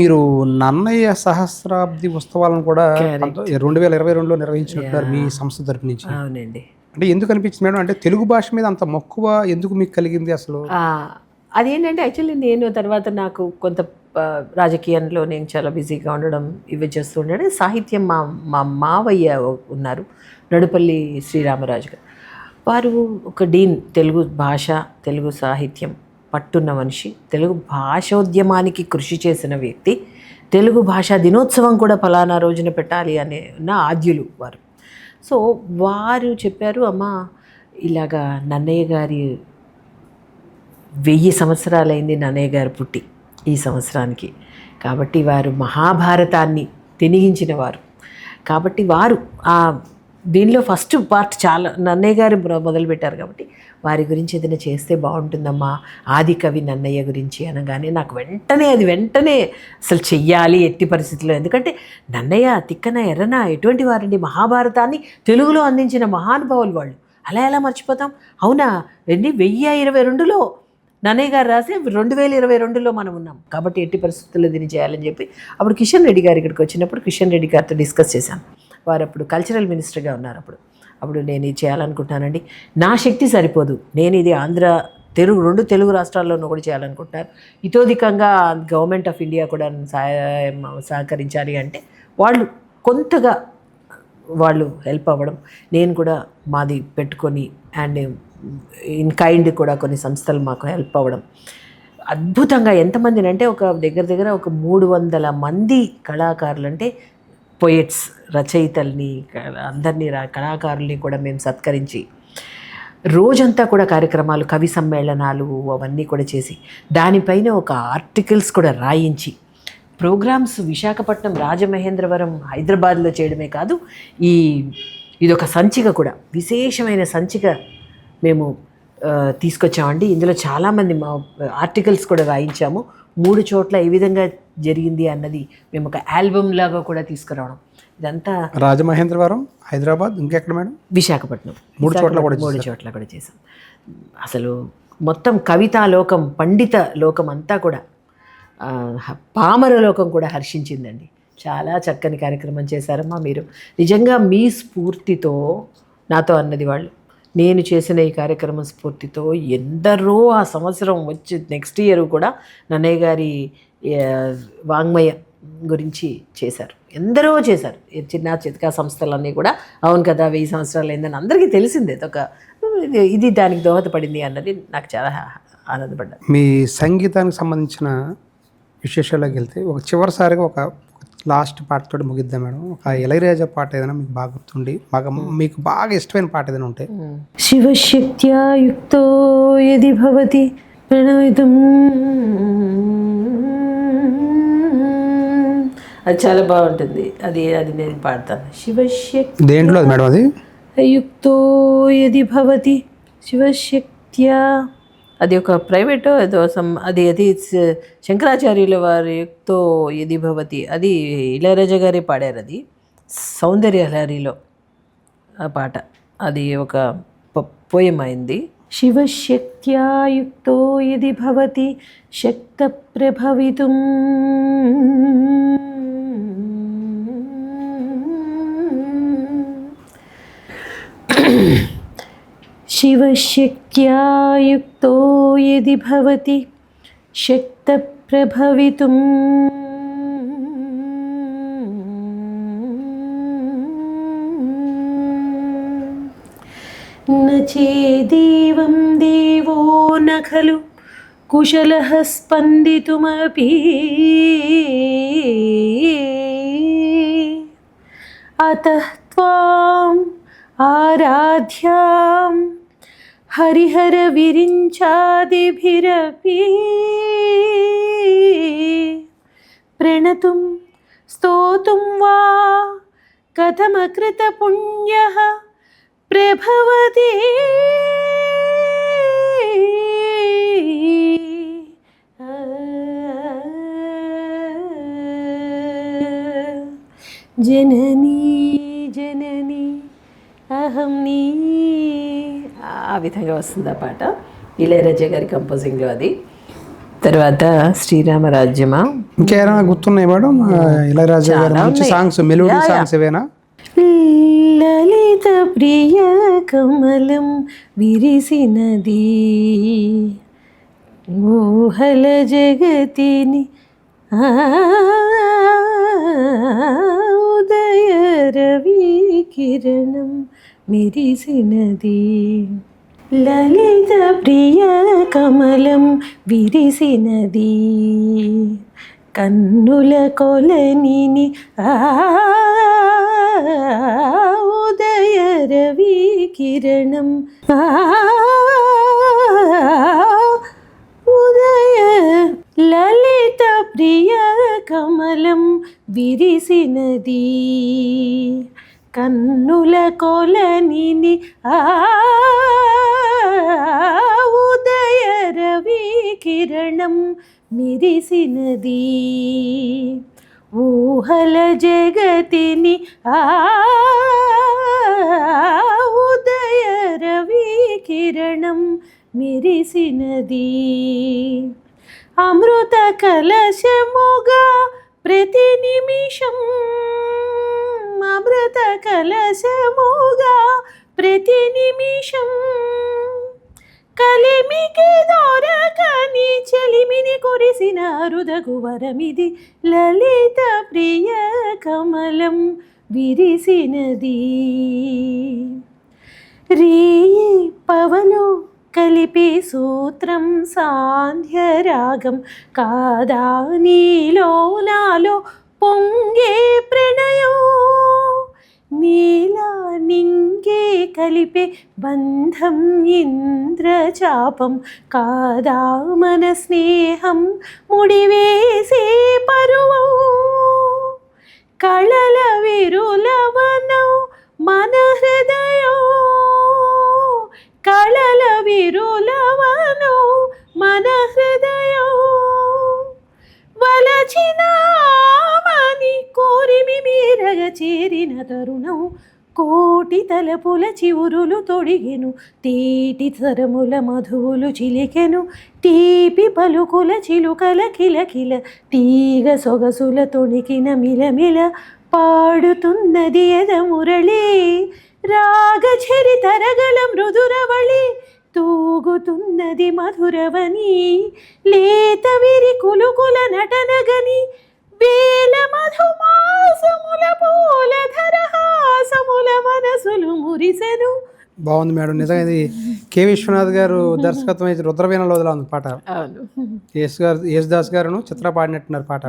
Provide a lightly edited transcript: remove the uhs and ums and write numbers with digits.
మీరు నన్నయ్య సహస్రాబ్ది ఉత్సవాలను కూడా కరెక్ట్. 2022లో నిర్వహించినట్టున్నారు మీ యాహ్! సంస్థ తరపు నుంచి. అవునండి. అంటే ఎందుకు అనిపించింది మేడం? అంటే తెలుగు భాష మీద అంత మక్కువ ఎందుకు మీకు కలిగింది అసలు? ఆ! అదేంటంటే యాక్చువల్లీ నేను తర్వాత నాకు కొంత రాజకీయంలో నేను చాలా బిజీగా ఉండడం ఇవి చేస్తూ ఉండడం. సాహిత్యం మా మా మావయ్య ఉన్నారు. నడుపల్లి శ్రీరామరాజు గారు. వారు ఒక డీన్ తెలుగు భాష, తెలుగు సాహిత్యం పట్టున్న మనిషి. తెలుగు భాషోద్యమానికి కృషి చేసిన వ్యక్తి. తెలుగు భాషా దినోత్సవం కూడా ఫలానా రోజున పెట్టాలి అనే ఆద్యులు వారు. సో వారు చెప్పారు, అమ్మ ఇలాగా నన్నయ్య గారి 1000 సంవత్సరాలైంది నన్నయ్య గారు పుట్టి ఈ సంవత్సరానికి. కాబట్టి వారు మహాభారతాన్ని తినిగించిన వారు. కాబట్టి వారు దీనిలో ఫస్ట్ పార్ట్ చాలా నన్నయ్య గారు మొదలుపెట్టారు. కాబట్టి వారి గురించి ఏదైనా చేస్తే బాగుంటుందమ్మా, ఆది కవి నన్నయ్య గురించి అనగానే నాకు వెంటనే అసలు చెయ్యాలి ఎట్టి పరిస్థితుల్లో. ఎందుకంటే నన్నయ్య తిక్కన ఎర్రన ఎటువంటి వారండి, మహాభారతాన్ని తెలుగులో అందించిన మహానుభావులు వాళ్ళు. అలా ఎలా మర్చిపోతాం? అవునా అండి, 1022లో నన్నయ్య గారు రాసి 2022లో మనం ఉన్నాం. కాబట్టి ఎట్టి పరిస్థితుల్లో దీన్ని చేయాలని చెప్పి అప్పుడు కిషన్ రెడ్డి గారు ఇక్కడికి వచ్చినప్పుడు కిషన్ రెడ్డి గారితో డిస్కస్ చేశాను. వారు అప్పుడు కల్చరల్ మినిస్టర్గా ఉన్నారు. అప్పుడు నేను ఇది చేయాలనుకుంటున్నానండి, నా శక్తి సరిపోదు, నేను ఇది ఆంధ్ర రెండు తెలుగు రాష్ట్రాల్లోనూ కూడా చేయాలనుకుంటున్నారు. ఇతోధికంగా గవర్నమెంట్ ఆఫ్ ఇండియా కూడా సహకరించాలి అంటే వాళ్ళు కొంతగా వాళ్ళు హెల్ప్ అవ్వడం, నేను కూడా మాది పెట్టుకొని అండ్ ఇన్ కైండ్ కూడా కొన్ని సంస్థలు మాకు హెల్ప్ అవ్వడం అద్భుతంగా. ఎంతమందిని అంటే ఒక దగ్గర ఒక 300 మంది కళాకారులు, అంటే పోయెట్స్, రచయితల్ని, అందరినీ కళాకారుల్ని కూడా మేము సత్కరించి రోజంతా కూడా కార్యక్రమాలు, కవి సమ్మేళనాలు అవన్నీ కూడా చేసి దానిపైన ఒక ఆర్టికల్స్ కూడా రాయించి ప్రోగ్రామ్స్ విశాఖపట్నం, రాజమహేంద్రవరం, హైదరాబాద్లో చేయడమే కాదు, ఇదొక సంచిక కూడా, విశేషమైన సంచిక మేము తీసుకొచ్చామండి. ఇందులో చాలామంది మా ఆర్టికల్స్ కూడా రాయించాము. 3 చోట్ల ఏ విధంగా జరిగింది అన్నది మేము ఒక ఆల్బమ్ లాగా కూడా తీసుకురావడం. ఇదంతా రాజమహేంద్రవరం, హైదరాబాద్, ఇంకెక్కడ మేడం? విశాఖపట్నం. 3 చోట్ల కూడా చేసాం. అసలు మొత్తం కవితా లోకం, పండిత లోకం అంతా కూడా, పామర లోకం కూడా హర్షించిందండి. చాలా చక్కని కార్యక్రమం చేశారమ్మా మీరు. నిజంగా మీ స్ఫూర్తితో నాతో అన్నది వాళ్ళు, నేను చేసిన ఈ కార్యక్రమం స్ఫూర్తితో ఎందరో ఆ సంవత్సరం వచ్చి నెక్స్ట్ ఇయర్ కూడా నన్నయ్య గారి వాంగ్మయ గురించి చేశారు. ఎందరో చేశారు. చిన్న చితకా సంస్థలన్నీ కూడా అవును కదా 1000 సంవత్సరాలు అయిందని అందరికీ తెలిసిందే. ఇది దానికి దోహదపడింది అన్నది నాకు చాలా ఆనందపడ్డాను. మీ సంగీతానికి సంబంధించిన విశేషాల్లోకి వెళ్తే చివరిసారిగా ఒక లాస్ట్ పాటతో ముగిద్దాం మేడం. ఒక ఇళయరాజా పాట ఏదైనా మీకు బాగా గుర్తుండి మీకు బాగా ఇష్టమైన పాట ఏదైనా ఉంటే? శివశక్త్యా యుక్తో యది భవతి ప్రణమితం, అది చాలా బాగుంటుంది. అది నేను పాడతాను. శివశక్తి దేంట్లో అది మేడం? అది యుక్తో యది భవతి శివశక్త్యా, అది ఒక ప్రైవేట్ ఏదో అది శంకరాచార్యుల వారి యుక్తో యది భవతి, అది ఇళయరాజా గారే పాడారు. అది సౌందర్య లహరిలో ఆ పాట, అది ఒక పోయం అయింది. శివశక్త్యా యుక్తో యది భవతి శక్త ప్రభవితుం శివశక్త్యా యుక్తో యది భవతి శక్త ప్రభవితుం న చేదేవం దేవో న ఖలు కుశలః స్పందితుమపి అతః త్వాం ఆరాధ్యాం హరిహర విరించాదిభిరపి ప్రణతుం స్తోతుం వా కథమకృత పుణ్యః ప్రభవతి జననీ జననీ అహం నీ, ఆ విధంగా వస్తుంది ఆ పాట. ఇళయరాజా గారి కంపోజింగ్లో అది. తర్వాత శ్రీరామ రాజ్యమా ఇంకేమైనా గుర్తున్నాయి మేడం ఇళయరాజా గారి మంచి సాంగ్స్ మెలోడీ సాంగ్స్ ఏవైనా? లలిత ప్రియ కమలం విరిసినది ఊహల జగతిని ఉదయ రవి కిరణం మెరిసినది. లలిత ప్రియ కమలం విరిసినది కన్నుల కొలనిని ఉదయ రవి కిరణం ఉదయ లలిత ప్రియ కమలం విరిసినది కన్నుల కొలనిని ఉదయ రవి కిరణం మెరిసినది ఊహల జగతిని ఉదయ రవి కిరణం మెరిసినది. అమృత కలశముగా ప్రతి నిమిషం అమృత కలశముగా ప్రతి నిమిషం కలిమికి దొరకని చెలిమిని కురిసిన అరుదగు వరమిది లలిత ప్రియ కమలం విరిసినది. రీయి పవలు కలిపి సూత్రం సాంధ్యరాగం కాదా నీలో నాలో పొంగే ప్రణయం నీలా నింగే కలిపే బంధం ఇంద్రచాపం కాదా మన స్నేహం ముడివేసే పరువం కళల విరులవనం మన హృదయం కళల విరులవనం మన హృదయం వలచిన మని కోరిమి మీరగ చేరిన తరుణం కోటి తలపుల చివురులు తొడిగెను తీటి తరముల మధువులు చిలికెను తీపి పలుకుల చిలుకల కిలకిల తీగ సొగసుల తొణికిన మిలమిల పాడుతున్నది ఎద మురళి రాగచరి తరగల మృదురవళి తూగుతున్నది మధురవని లేత విరి కులుకుల నటనగని వేల మధుమాసముల పూల ధరహాసముల మనసులు మురిసెను. బాగుంది మేడం. నిజంగా ఇది కె విశ్వనాథ్ గారు దర్శకత్వం అయితే రుద్రవీణలో ఉంది పాట. యేసుదాస్ గారును చిత్ర పాడినట్టున్నారు పాట.